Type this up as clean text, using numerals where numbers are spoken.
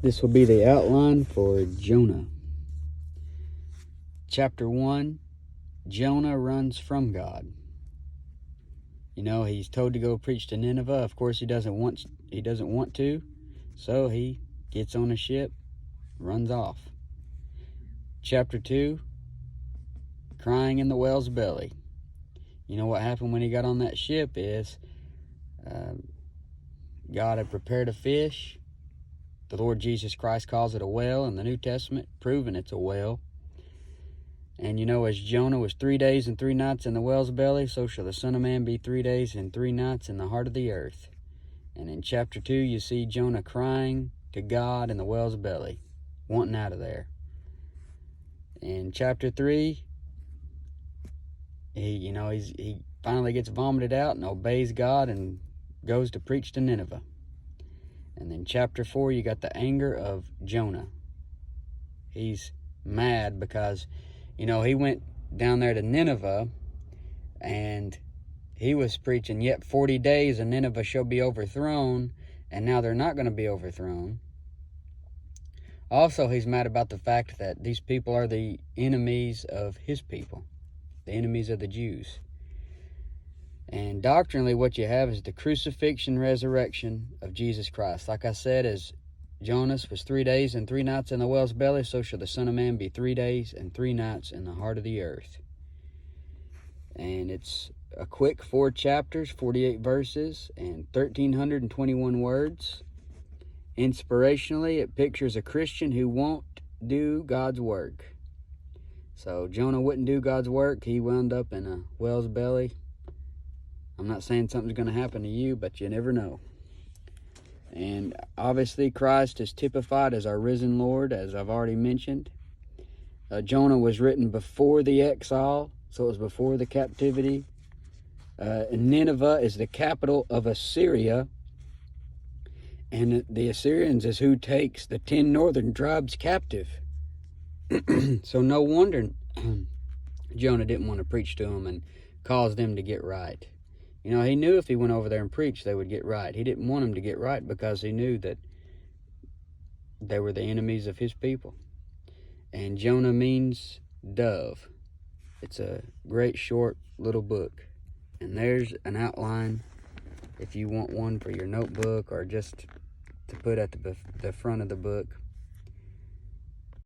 This will be the outline for Jonah. Chapter 1, Jonah runs from God. You know, he's told to go preach to Nineveh. Of course, he doesn't want to, so he gets on a ship, runs off. Chapter 2, crying in the whale's belly. You know what happened when he got on that ship is God had prepared a fish. The Lord Jesus Christ calls it a whale in the New Testament, proving it's a whale. And you know, as Jonah was 3 days and 3 nights in the whale's belly, so shall the Son of Man be 3 days and 3 nights in the heart of the earth. And in chapter 2, you see Jonah crying to God in the whale's belly, wanting out of there. In chapter 3, he finally gets vomited out and obeys God and goes to preach to Nineveh. And then chapter 4, you got the anger of Jonah. He's mad because, you know, he went down there to Nineveh and he was preaching, yet 40 days and Nineveh shall be overthrown, and now they're not going to be overthrown. Also, he's mad about the fact that these people are the enemies of his people, the enemies of the Jews. And doctrinally, what you have is the crucifixion, resurrection of Jesus Christ. Like I said, as Jonas was 3 days and 3 nights in the whale's belly, so shall the Son of Man be 3 days and 3 nights in the heart of the earth. And it's a quick 4 chapters, 48 verses, and 1,321 words. Inspirationally, it pictures a Christian who won't do God's work. So Jonah wouldn't do God's work. He wound up in a whale's belly. I'm not saying something's going to happen to you, but you never know. And obviously Christ is typified as our risen Lord, as I've already mentioned. Jonah was written before the exile, so it was before the captivity. Nineveh is the capital of Assyria, and the Assyrians is who takes the 10 northern tribes captive. So no wonder Jonah didn't want to preach to them and cause them to get right. You know, he knew if he went over there and preached, they would get right. He didn't want them to get right because he knew that they were the enemies of his people. And Jonah means dove. It's a great short little book. And there's an outline if you want one for your notebook or just to put at the front of the book.